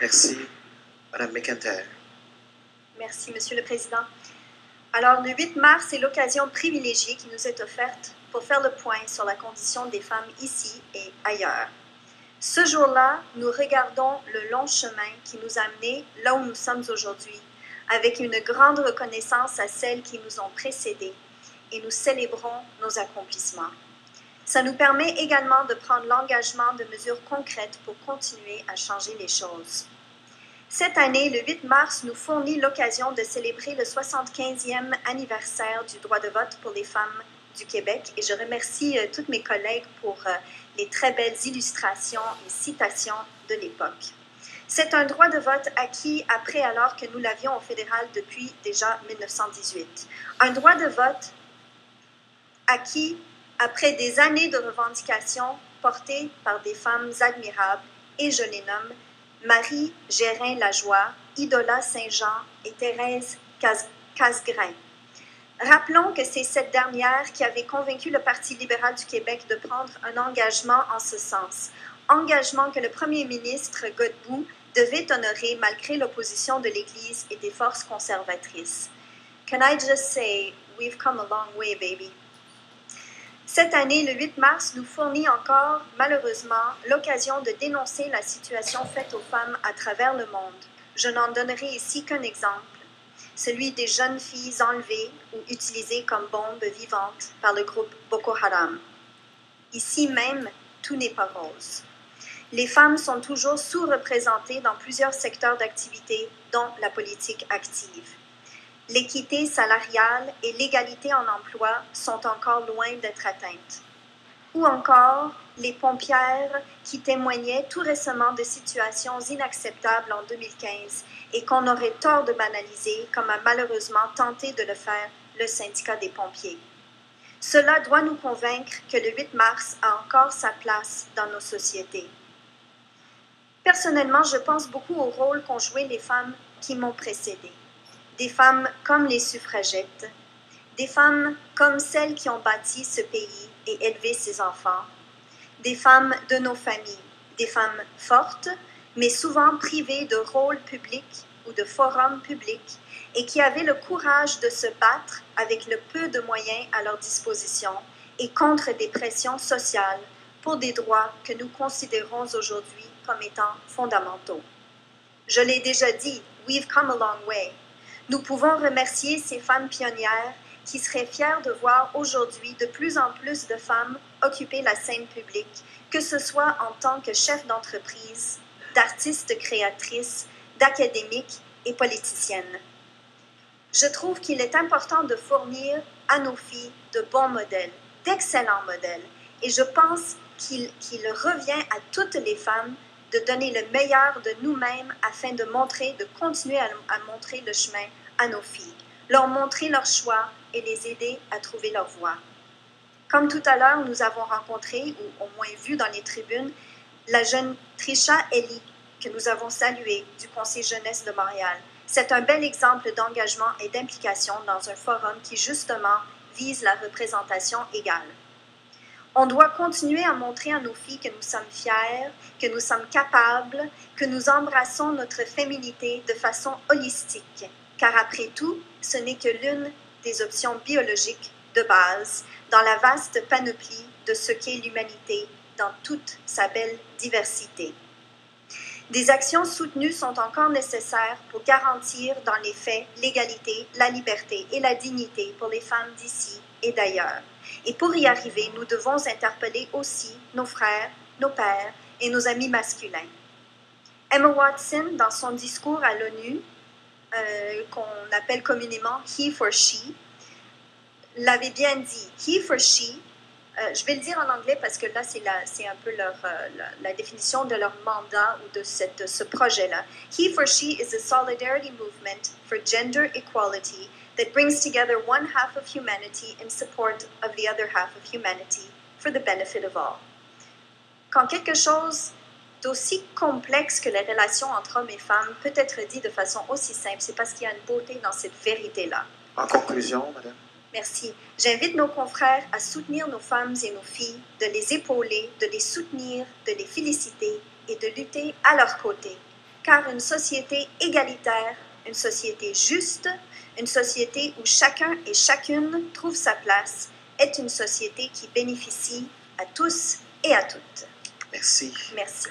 Merci, Madame McIntyre. Merci, Monsieur le Président. Alors, le 8 mars est l'occasion privilégiée qui nous est offerte pour faire le point sur la condition des femmes ici et ailleurs. Ce jour-là, nous regardons le long chemin qui nous a amenés là où nous sommes aujourd'hui, avec une grande reconnaissance à celles qui nous ont précédés, et nous célébrons nos accomplissements. Ça nous permet également de prendre l'engagement de mesures concrètes pour continuer à changer les choses. Cette année, le 8 mars nous fournit l'occasion de célébrer le 75e anniversaire du droit de vote pour les femmes du Québec et je remercie toutes mes collègues pour les très belles illustrations et citations de l'époque. C'est un droit de vote acquis après alors que nous l'avions au fédéral depuis déjà 1918. Un droit de vote acquis après des années de revendications portées par des femmes admirables et je les nomme Marie Gérin-Lajoie, Idola Saint-Jean et Thérèse Casgrain. Rappelons que c'est cette dernière qui avait convaincu le Parti libéral du Québec de prendre un engagement en ce sens. Engagement que le premier ministre Godbout devait honorer malgré l'opposition de l'Église et des forces conservatrices. Can I just say, we've come a long way, baby. Cette année, le 8 mars, nous fournit encore, malheureusement, l'occasion de dénoncer la situation faite aux femmes à travers le monde. Je n'en donnerai ici qu'un exemple, celui des jeunes filles enlevées ou utilisées comme bombes vivantes par le groupe Boko Haram. Ici même, tout n'est pas rose. Les femmes sont toujours sous-représentées dans plusieurs secteurs d'activité, dont la politique active. L'équité salariale et l'égalité en emploi sont encore loin d'être atteintes. Ou encore les pompières qui témoignaient tout récemment de situations inacceptables en 2015 et qu'on aurait tort de banaliser comme a malheureusement tenté de le faire le syndicat des pompiers. Cela doit nous convaincre que le 8 mars a encore sa place dans nos sociétés. Personnellement, je pense beaucoup au rôle qu'ont joué les femmes qui m'ont précédée. Des femmes comme les suffragettes, des femmes comme celles qui ont bâti ce pays et élevé ses enfants, des femmes de nos familles, des femmes fortes, mais souvent privées de rôles publics ou de forums publics et qui avaient le courage de se battre avec le peu de moyens à leur disposition et contre des pressions sociales pour des droits que nous considérons aujourd'hui comme étant fondamentaux. Je l'ai déjà dit, we've come a long way. Nous pouvons remercier ces femmes pionnières qui seraient fières de voir aujourd'hui de plus en plus de femmes occuper la scène publique, que ce soit en tant que chefs d'entreprise, d'artistes créatrices, d'académiques et politiciennes. Je trouve qu'il est important de fournir à nos filles de bons modèles, d'excellents modèles, et je pense qu'il revient à toutes les femmes de donner le meilleur de nous-mêmes afin de continuer à montrer le chemin à nos filles, leur montrer leur choix et les aider à trouver leur voie. Comme tout à l'heure, nous avons rencontré, ou au moins vu dans les tribunes, la jeune Trisha Ellie, que nous avons saluée du Conseil jeunesse de Montréal. C'est un bel exemple d'engagement et d'implication dans un forum qui, justement, vise la représentation égale. On doit continuer à montrer à nos filles que nous sommes fiers, que nous sommes capables, que nous embrassons notre féminité de façon holistique, car après tout, ce n'est que l'une des options biologiques de base dans la vaste panoplie de ce qu'est l'humanité dans toute sa belle diversité. Des actions soutenues sont encore nécessaires pour garantir dans les faits l'égalité, la liberté et la dignité pour les femmes d'ici et d'ailleurs. Et pour y arriver, nous devons interpeller aussi nos frères, nos pères et nos amis masculins. Emma Watson, dans son discours à l'ONU, qu'on appelle communément « He for She », l'avait bien dit. « He for She », je vais le dire en anglais parce que là, c'est un peu la définition de leur mandat ou de ce projet-là. « He for She is a solidarity movement for gender equality that brings together one half of humanity in support of the other half of humanity for the benefit of all. » Quand quelque chose d'aussi complexe que les relations entre hommes et femmes peut être dit de façon aussi simple, c'est parce qu'il y a une beauté dans cette vérité-là. En conclusion, Madame. Merci. J'invite nos confrères à soutenir nos femmes et nos filles, de les épauler, de les soutenir, de les féliciter et de lutter à leur côté. car une société égalitaire, une société juste, une société où chacun et chacune trouve sa place est une société qui bénéficie à tous et à toutes. Merci. Merci.